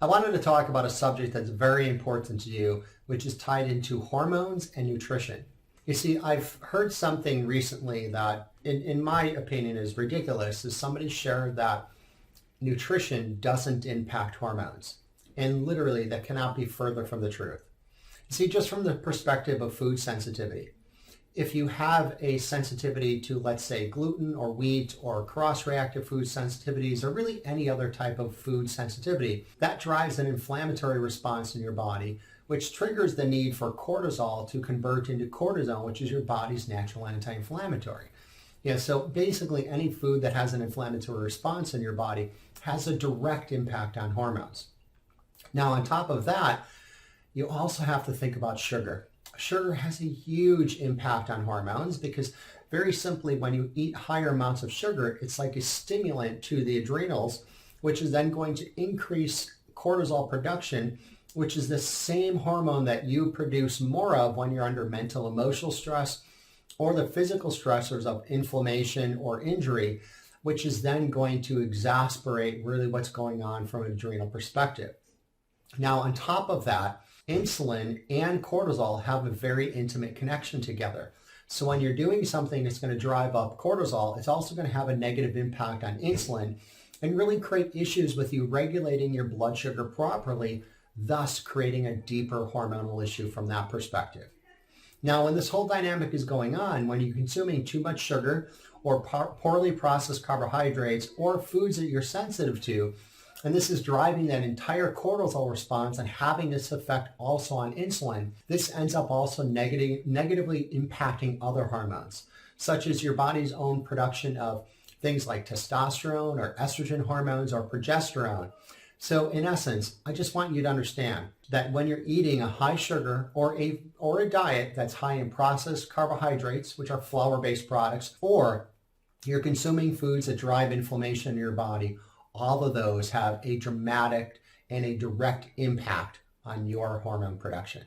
I wanted to talk about a subject that's very important to you, which is tied into hormones and nutrition. You see, I've heard something recently that, in my opinion, is ridiculous, is somebody shared that nutrition doesn't impact hormones. And literally, that cannot be further from the truth. You see, just from the perspective of food sensitivity, if you have a sensitivity to, let's say, gluten or wheat or cross-reactive food sensitivities or really any other type of food sensitivity, that drives an inflammatory response in your body, which triggers the need for cortisol to convert into cortisone, which is your body's natural anti-inflammatory. Yeah, so basically any food that has an inflammatory response in your body has a direct impact on hormones. Now, on top of that, you also have to think about sugar. Sugar has a huge impact on hormones because very simply, when you eat higher amounts of sugar, it's like a stimulant to the adrenals, which is then going to increase cortisol production, which is the same hormone that you produce more of when you're under mental, emotional stress or the physical stressors of inflammation or injury, which is then going to exacerbate really what's going on from an adrenal perspective. Now, on top of that, insulin and cortisol have a very intimate connection together. So when you're doing something that's going to drive up cortisol, it's also going to have a negative impact on insulin and really create issues with you regulating your blood sugar properly, thus creating a deeper hormonal issue from that perspective. Now, when this whole dynamic is going on, when you're consuming too much sugar or poorly processed carbohydrates or foods that you're sensitive to, and this is driving that entire cortisol response and having this effect also on insulin, this ends up also negatively impacting other hormones, such as your body's own production of things like testosterone or estrogen hormones or progesterone. So in essence, I just want you to understand that when you're eating a high sugar or a diet that's high in processed carbohydrates, which are flour-based products, or you're consuming foods that drive inflammation in your body, all of those have a dramatic and a direct impact on your hormone production.